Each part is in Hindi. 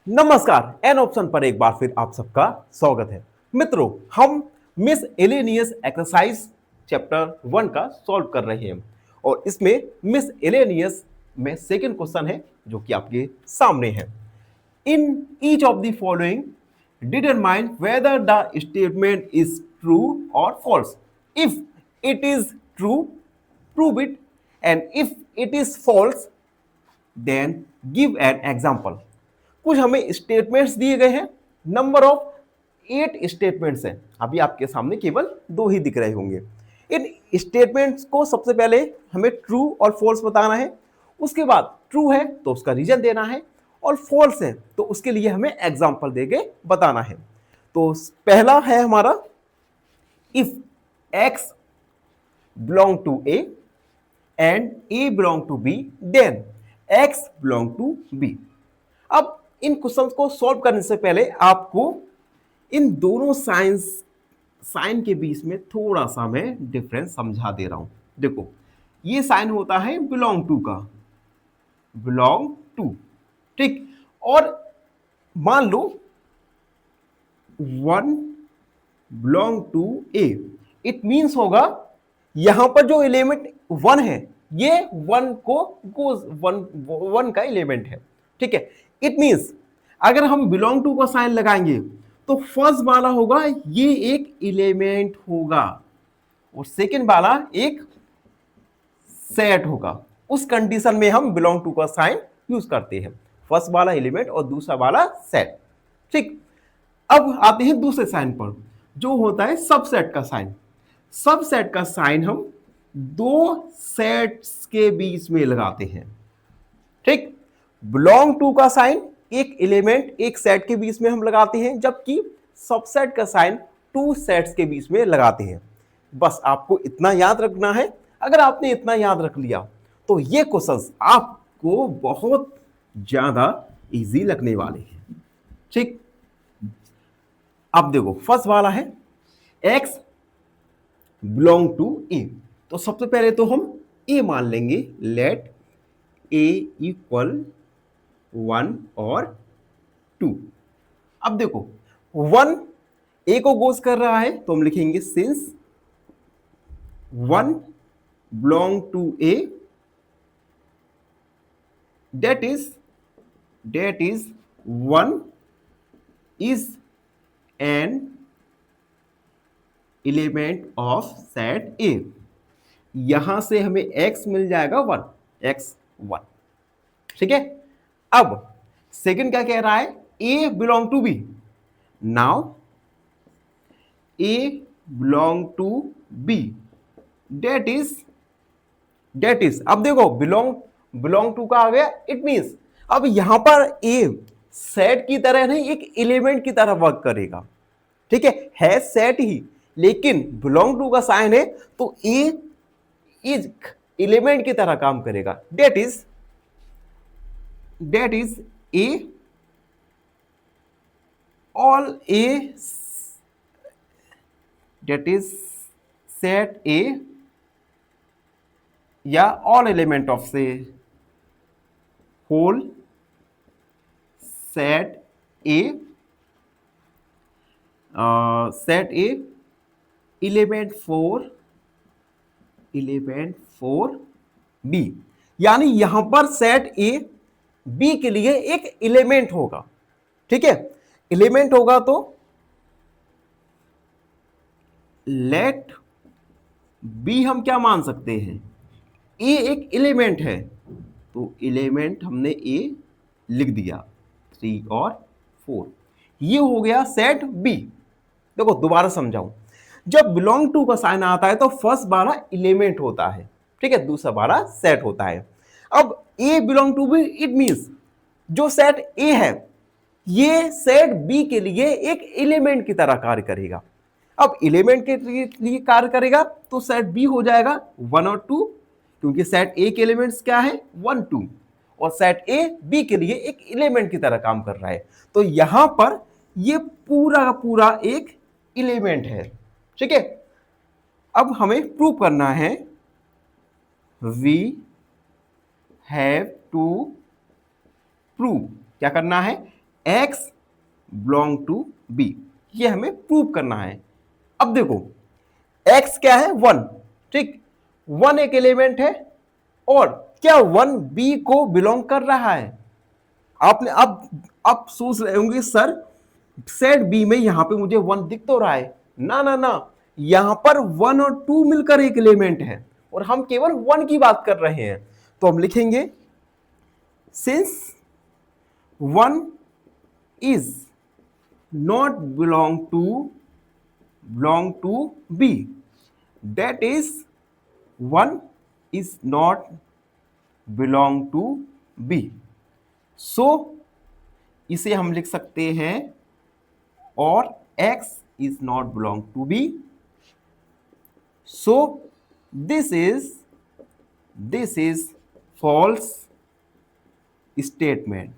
नमस्कार। एन ऑप्शन पर एक बार फिर आप सबका स्वागत है। मित्रों, हम मिस एलेनियस एक्सरसाइज चैप्टर 1 का सॉल्व कर रहे हैं और इसमें मिस एलेनियस में सेकंड क्वेश्चन है जो कि आपके सामने है। In each of the following determine whether the statement is true और false. If it is true, prove it, and if it is false, then give an example. कुछ हमें स्टेटमेंट्स दिए गए हैं। नंबर ऑफ 8 स्टेटमेंट्स हैं। अभी आपके सामने केवल 2 ही दिख रहे होंगे। इन स्टेटमेंट्स को सबसे पहले हमें ट्रू और फॉल्स बताना है। उसके बाद ट्रू है तो उसका रीजन देना है और फॉल्स है तो उसके लिए हमें एग्जाम्पल देके बताना है। तो पहला है हमारा, if X belong to A and A belong to B, then X belong to B. अब इन क्वेश्चंस को सॉल्व करने से पहले आपको इन दोनों साइन के बीच में थोड़ा सा मैं डिफरेंस समझा दे रहा हूं। देखो, ये साइन होता है बिलोंग टू का, बिलोंग टू, ठीक। और मान लो 1 belong to A, it means होगा यहां पर जो एलिमेंट 1 है ये 1 को गोज 1 का एलिमेंट है, ठीक है। इट मींस अगर हम बिलोंग टू का साइन लगाएंगे तो फर्स्ट वाला होगा ये एक एलिमेंट होगा और सेकंड वाला एक सेट होगा। उस कंडीशन में हम बिलोंग टू का साइन यूज करते हैं, फर्स्ट वाला एलिमेंट और दूसरा वाला सेट, ठीक। अब आते हैं दूसरे साइन पर जो होता है सबसेट का साइन। सबसेट का साइन हम दो सेट्स के बीच में लगाते हैं, ठीक। बिलोंग टू का साइन एक एलिमेंट एक सेट के बीच में हम लगाते हैं, जबकि सबसेट का साइन 2 सेट्स के बीच में लगाते हैं। बस आपको इतना याद रखना है। अगर आपने इतना याद रख लिया तो ये क्वेश्चंस आपको बहुत ज्यादा इजी लगने वाले हैं, ठीक। अब देखो, फर्स्ट वाला है x बिलोंग टू ए। तो सबसे पहले तो हम a मान लेंगे, लेट a इक्वल 1 और 2। अब देखो 1 a को गोज कर रहा है तो हम लिखेंगे since 1 belong to a, that is 1 is an element of set A. यहां से हमें x मिल जाएगा 1, x1, ठीक है। अब सेकंड क्या कह रहा है, a belong to b। Now a belong to b, that is अब देखो बिलोंग टू का आ गया। इट मींस अब यहां पर a सेट की तरह नहीं एक एलिमेंट की तरह वर्क करेगा, ठीक है सेट ही, लेकिन बिलोंग टू का साइन है तो ए इज एलिमेंट की तरह काम करेगा। That is A all A, that is set A या ऑल एलिमेंट ऑफ से whole set A, set A element for B. यानी यहां पर सेट ए बी के लिए एक एलिमेंट होगा, ठीक है। एलिमेंट होगा तो लेट बी हम क्या मान सकते हैं, ए एक एलिमेंट है तो एलिमेंट हमने ए लिख दिया 3 और 4। ये हो गया सेट बी। देखो दोबारा समझाऊं, जब बिलोंग टू का साइन आता है तो फर्स्ट वाला एलिमेंट होता है, ठीक है, दूसरा वाला सेट होता है। अब A belong to B, it means जो सेट ए है ये सेट बी के लिए एक एलिमेंट की तरह कार्य करेगा। अब एलिमेंट के लिए कार्य करेगा तो सेट बी हो जाएगा 1 और 2, क्योंकि सेट ए के एलिमेंट्स क्या है 1 2, और सेट ए बी के लिए एक एलिमेंट की तरह काम कर रहा है। तो यहां पर ये पूरा का पूरा एक एलिमेंट है, ठीक है। अब हमें प्रूव करना है, वी हैव टू प्रूव, क्या करना है, एक्स बिलोंग टू बी, ये हमें प्रूव करना है। अब देखो x क्या है 1, ठीक, 1 एक एलिमेंट है और क्या 1 b को बिलोंग कर रहा है। आपने अब सोच रहे होंगे सर सेट बी में यहां पे मुझे 1 दिख तो रहा है, ना ना ना, यहां पर 1 और 2 मिलकर एक एलिमेंट है और हम केवल 1 की बात कर रहे हैं। तो हम लिखेंगे since 1 is not belong to b, that is 1 is not belong to b, so इसे हम लिख सकते हैं और x is not belong to b, so this is false statement।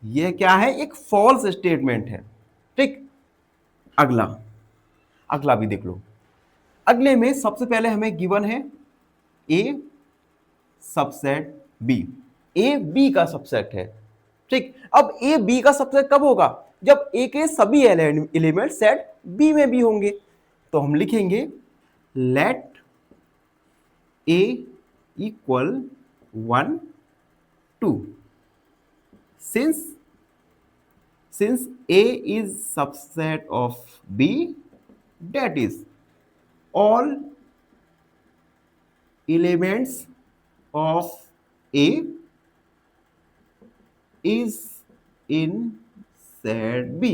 यह क्या है, एक फॉल्स स्टेटमेंट है, ठीक। अगला भी देख लो। अगले में सबसे पहले हमें गिवन है a subset b, a b का सबसेट है, ठीक। अब a b का सबसेट कब होगा, जब a के सभी एलिमेंट सेट b में भी होंगे। तो हम लिखेंगे late a equal 1 2, since a is subset of b, that is all elements of a is in set b।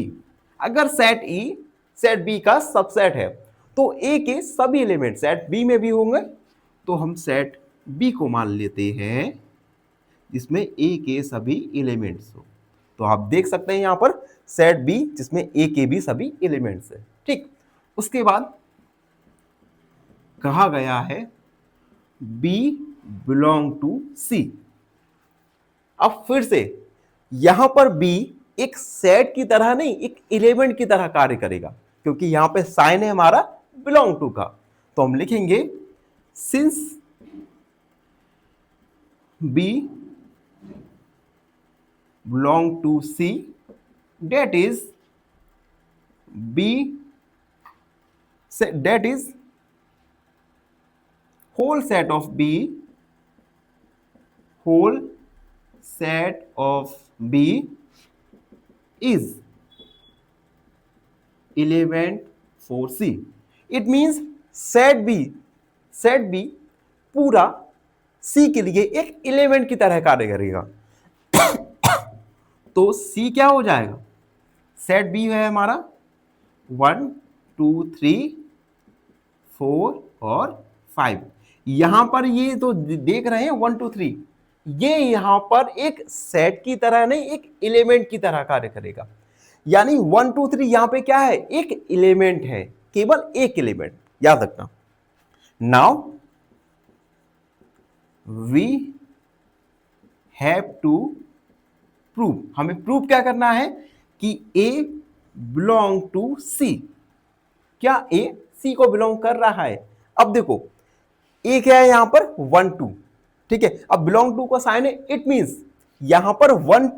अगर सेट b का सबसेट है तो a के सभी एलिमेंट सेट b में भी होंगे, तो हम सेट b को मान लेते हैं जिसमें a के सभी एलिमेंट्स हो। तो आप देख सकते हैं यहां पर सेट b जिसमें a के भी सभी एलिमेंट्स है, ठीक। उसके बाद कहा गया है b बिलोंग टू c। अब फिर से यहां पर b एक सेट की तरह नहीं, एक एलिमेंट की तरह कार्य करेगा, क्योंकि यहां पे साइन है हमारा बिलोंग टू का। तो हम लिखेंगे since b belong to c, that is whole set of b is element for c। It means set b पूरा c के लिए एक एलिमेंट की तरह कार्य करेगा। तो c क्या हो जाएगा, सेट b है हमारा 1 2 3 4 और 5। यहां पर ये तो देख रहे हैं 1 2 3, ये यहां पर एक सेट की तरह नहीं, एक एलिमेंट की तरह कार्य करेगा। यानी 1 2 3 यहां पे क्या है, एक एलिमेंट है, केवल एक एलिमेंट, याद रखना। Now we have to prove, हमें प्रूव क्या करना है कि a बिलोंग टू c। क्या a c को बिलोंग कर रहा है। अब देखो a क्या है यहां पर 1 2, ठीक है। अब बिलोंग टू का साइन है, इट मींस यहां पर 1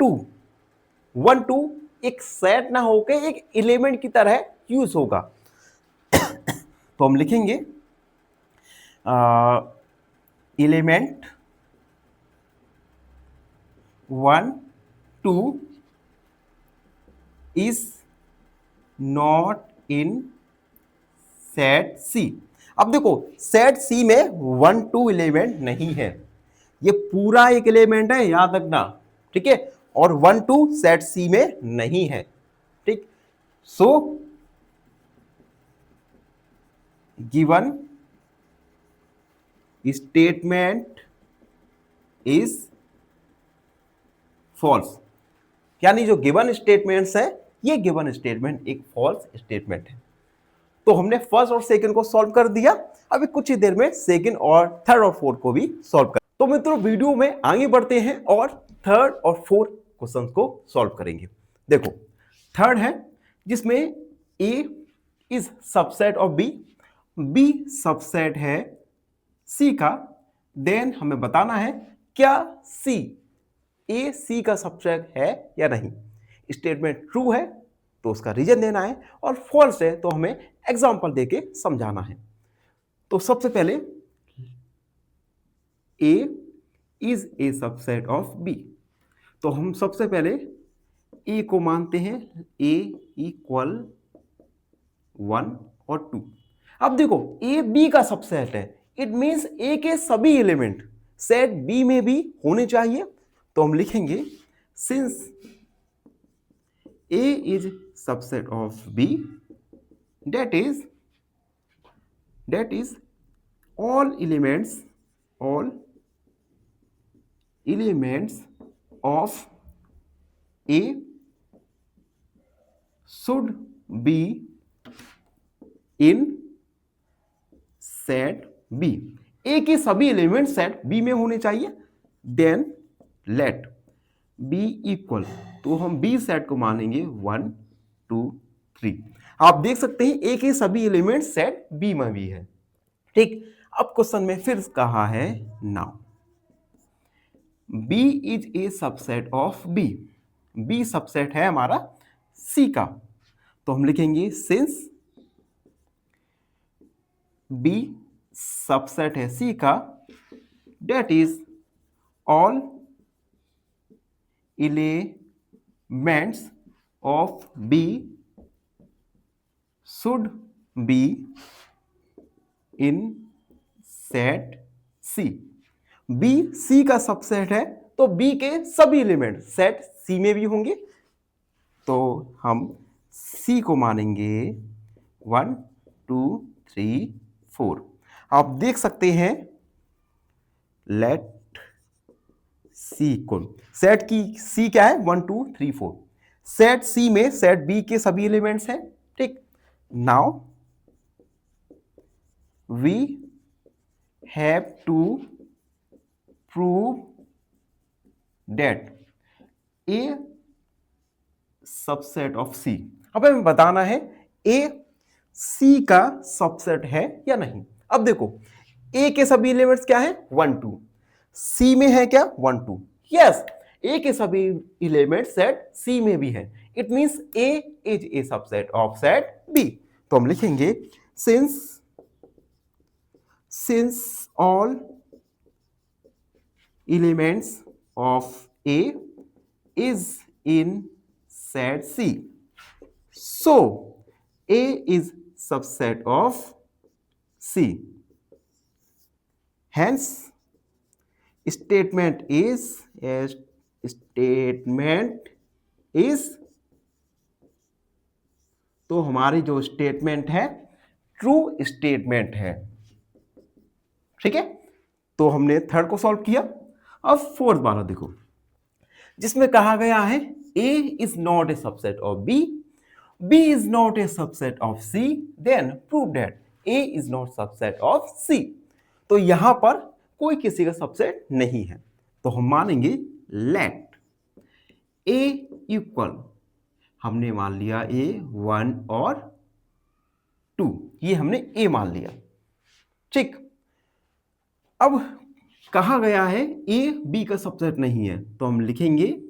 2 एक सेट ना होके एक एलिमेंट की तरह यूज होगा। तो हम लिखेंगे element 1 2 is not in set C। अब देखो सेट C में 1 2 एलिमेंट नहीं है, ये पूरा एक एलिमेंट है, याद रखना, ठीक है। और 1 2 सेट C में नहीं है, ठीक। So given statement is false. यानी जो गिवन स्टेटमेंट्स है, ये गिवन स्टेटमेंट एक फॉल्स स्टेटमेंट है। तो हमने फर्स्ट और सेकंड को सॉल्व कर दिया, अभी कुछ ही देर में सेकंड और थर्ड और फोर्थ को भी सॉल्व कर। तो मित्रों वीडियो में आगे बढ़ते हैं और थर्ड और फोर्थ क्वेश्चन को सॉल्व करेंगे। देखो थर्ड है जिसमें a is subset of b subset है c का। देन हमें बताना है क्या c ए सी का सबसेट है या नहीं। स्टेटमेंट ट्रू है तो उसका रीजन देना है, और फॉल्स है तो हमें एग्जांपल देके समझाना है। तो सबसे पहले A is a subset of B, तो हम सबसे पहले ए को मानते हैं ए इक्वल 1 और 2। अब देखो ए बी का सबसेट है, इट मींस ए के सभी एलिमेंट सेट बी में भी होने चाहिए। तो हम लिखेंगे since A is subset of B, that is all elements of A should be in set B। A के सभी एलिमेंट सेट B में होने चाहिए। देन लेट B इक्वल, तो हम B सेट को मानेंगे 1 2 3। आप देख सकते हैं A के सभी एलिमेंट सेट B में भी है। ठीक, अब क्वेश्चन में फिर कहा है now B is a subset of B। B subset है हमारा C का, तो हम लिखेंगे सिंस B सबसेट है C का, that is all elements of B should be in set C। B C का सबसेट है तो B के सभी एलिमेंट सेट C में भी होंगे, तो हम C को मानेंगे 1 2 3 4। आप देख सकते हैं लेट C इक्वल, सेट की C क्या है 1 2 3 4, सेट C में सेट B के सभी एलिमेंट्स हैं। ठीक, now we have to prove that A subset of C। अब हमें बताना है A C का सबसेट है या नहीं। अब देखो A के सभी एलिमेंट्स क्या है 1 2, C में है क्या 1 2, यस A के सभी एलिमेंट सेट C में भी है, it means A is a subset of set B। तो हम लिखेंगे since all elements of A is in set C, so A is subset of C, hence statement is तो हमारी जो स्टेटमेंट है ट्रू स्टेटमेंट है। ठीक है, तो हमने थर्ड को सॉल्व किया। अब फोर्थ वाला देखो, जिसमें कहा गया है A is not a subset of B, B is not a subset of C, then prove that A is not subset of C। तो यहां पर कोई किसी का सबसेट नहीं है, तो हम मानेंगे लेट A इक्वल, हमने मान लिया A 1 और 2, ये हमने A मान लिया। ठीक, अब कहा गया है A B का सबसेट नहीं है, तो हम लिखेंगे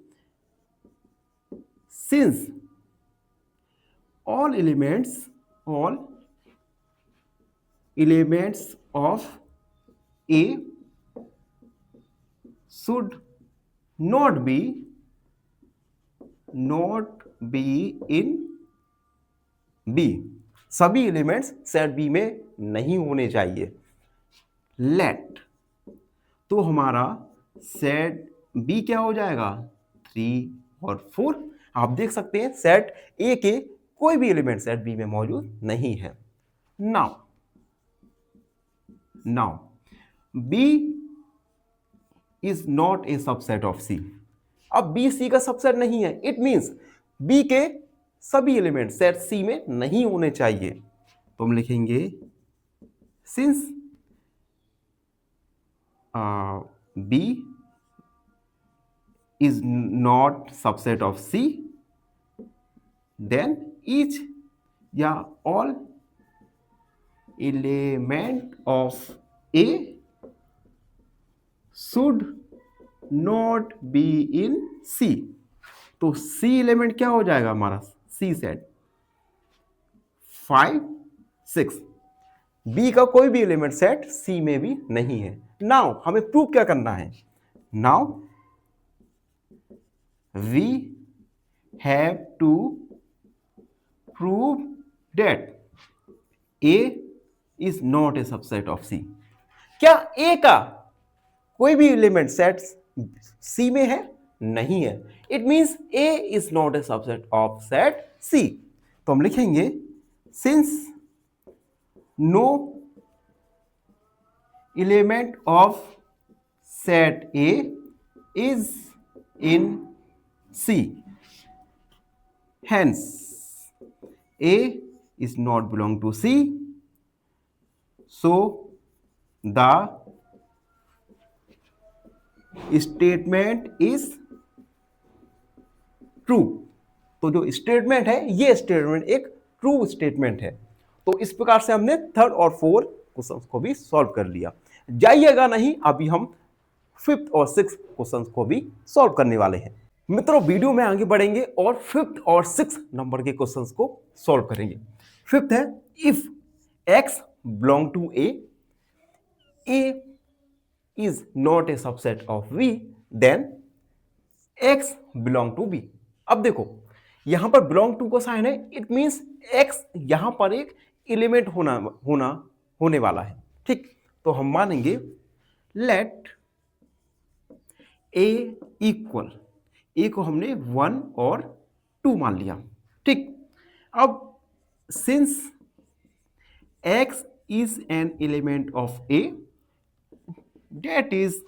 since all elements of A should not be in B, सभी एलिमेंट्स सेट B में नहीं होने चाहिए। लेट, तो हमारा सेट B क्या हो जाएगा 3 और 4। आप देख सकते हैं सेट A के कोई भी एलिमेंट सेट B में मौजूद नहीं है। Now B is not a subset of C। अब B C का सबसेट नहीं है, इट मींस B के सभी एलिमेंट सेट C में नहीं होने चाहिए, तो हम लिखेंगे since B is not subset of C, then each या all element of A should not be in C. तो सी एलिमेंट क्या हो जाएगा हमारा, सी सेट 5 6। बी का कोई भी एलिमेंट सेट सी में भी नहीं है। नाउ हमें प्रूव क्या करना है, now we have to prove that A is not a subset of C. क्या ए का कोई भी एलिमेंट सेट सी में है, नहीं है। It means A is not a subset of set C. तो हम लिखेंगे since no element of set A is in C, hence a is not belong to C, so the statement is true। तो जो स्टेटमेंट है ये स्टेटमेंट एक ट्रू स्टेटमेंट है। तो इस प्रकार से हमने थर्ड और फोर्थ क्वेश्चन को भी सॉल्व कर लिया। जाइएगा नहीं, अभी हम फिफ्थ और सिक्स्थ क्वेश्चन को भी सॉल्व करने वाले हैं। मित्रों वीडियो में आगे बढ़ेंगे और फिफ्थ और सिक्स्थ नंबर के क्वेश्चंस को सॉल्व करेंगे। फिफ्थ है if x belong to a is not a subset of v, then x belong to b। अब देखो यहां पर बिलोंग टू का साइन है, इट मींस x यहां पर एक एलिमेंट होने वाला है। ठीक, तो हम मानेंगे लेट a इक्वल, ए को हमने 1 और 2 मान लिया। ठीक, अब since x is an element of A, that is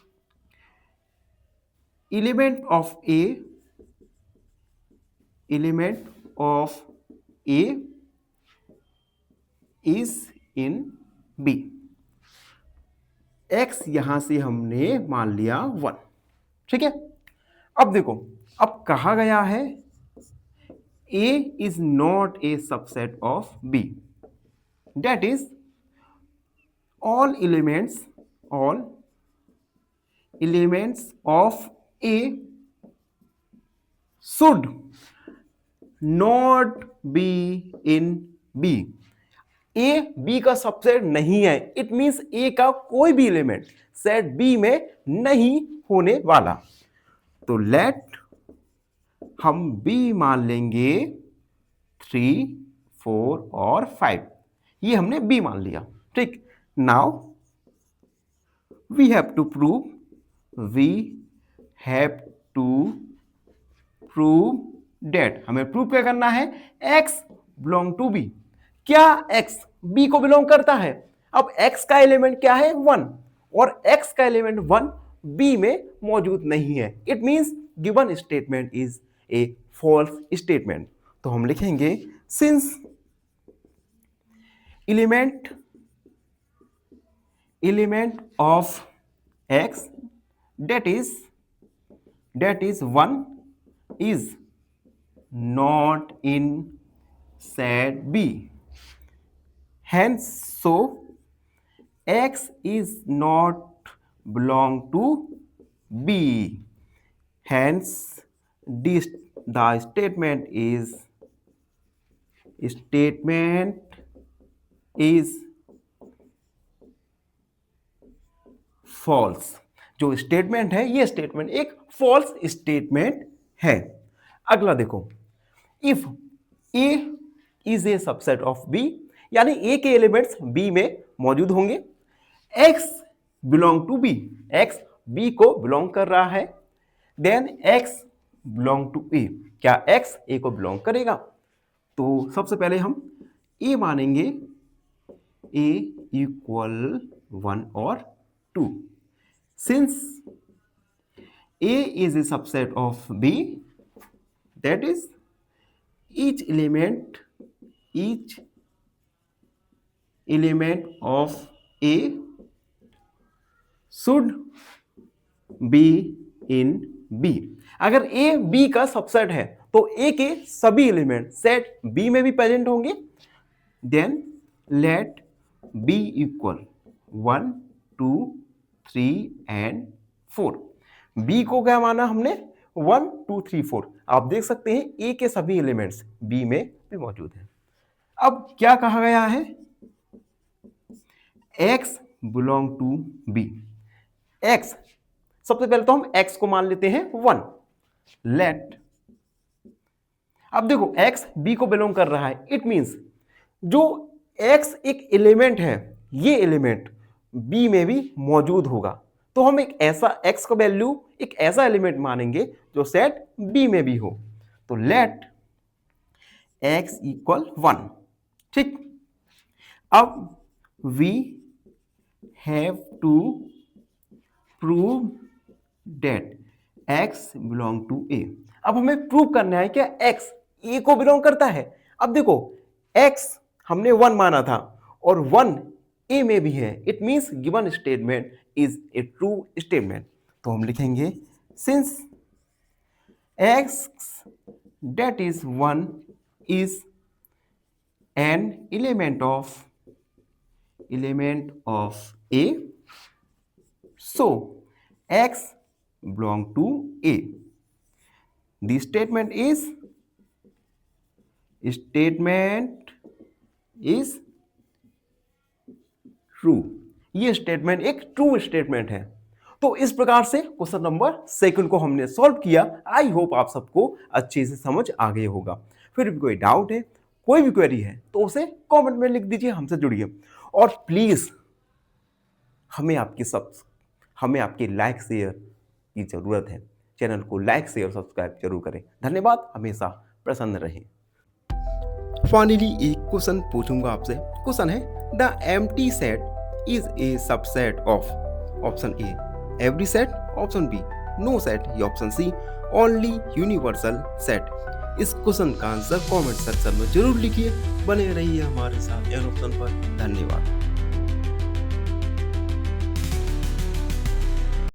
element of A is in B. x यहां से हमने मान लिया 1। ठीक है, अब देखो अब कहा गया है a is not a subset of b, that is all elements of a should not be in b। a b का सबसेट नहीं है, इट मींस a का कोई भी एलिमेंट सेट b में नहीं होने वाला। तो लेट हम b मान लेंगे 3 4 और 5, ये हमने b मान लिया। ठीक, now we have to prove that, हमें प्रूव क्या करना है, x बिलोंग टू b। क्या x b को बिलोंग करता है? अब x का एलिमेंट क्या है 1, और x का एलिमेंट 1 b में मौजूद नहीं है। It means given statement is a false statement. तो हम लिखेंगे since element of x that is 1 is not in set b, hence so x is not belong to b, hence the statement is false. जो स्टेटमेंट है ये स्टेटमेंट एक फॉल्स स्टेटमेंट है। अगला देखो, if a is a subset of b, यानी a के एलिमेंट्स b में मौजूद होंगे। x belong to b, x b को बिलोंग कर रहा है, then x belong to a, क्या x a को बिलोंग करेगा? तो सबसे पहले हम a मानेंगे, a इक्वल 1 और 2। Since a is a subset of b, that is each element of a should be in b। अगर a b का सबसेट है तो a के सभी एलिमेंट सेट b में भी प्रेजेंट होंगे। Then let b equal 1 2 3 and 4। B को क्या माना हमने 1 2 3 4। आप देख सकते हैं ए के सभी एलिमेंट्स बी में भी मौजूद हैं। अब क्या कहा गया है, x belong to B. x सबसे पहले तो हम x को मान लेते हैं 1। लेट, अब देखो x b को बिलोंग कर रहा है, इट मींस जो x एक एलिमेंट है, ये एलिमेंट b में भी मौजूद होगा। तो हम एक ऐसा x का वैल्यू एक ऐसा एलिमेंट मानेंगे जो सेट b में भी हो। तो लेट x इक्वल 1। ठीक, अब we have to prove that x belong to a। अब हमें प्रूव करना है क्या x a को बिलोंग करता है। अब देखो x हमने 1 माना था और 1 a में भी है, it means given statement is A true statement. तो हम लिखेंगे since x that is 1 is an element of a, so x belong to a. The statement is true. ये स्टेटमेंट एक ट्रू स्टेटमेंट है। तो इस प्रकार से क्वेश्चन नंबर 2 को हमने सॉल्व किया। आई होप आप सबको अच्छे से समझ आ गया होगा। फिर भी कोई डाउट है, कोई भी क्वेरी है तो उसे कमेंट में लिख दीजिए, हमसे जुड़िए। और प्लीज हमें आपके लाइक शेयर की जरूरत है। चैनल को लाइक शेयर सब्सक्राइब जरूर करें। धन्यवाद, हमेशा प्रसन्न रहें। फाइनली एक क्वेश्चन पूछूंगा आपसे। क्वेश्चन है the empty set is a subset of option A every set, option B no set, या option C only universal set. इस क्वेश्चन का आंसर कमेंट सेक्शन में जरूर लिखिए। बने रहिए हमारे साथ एन ऑप्शन पर। धन्यवाद।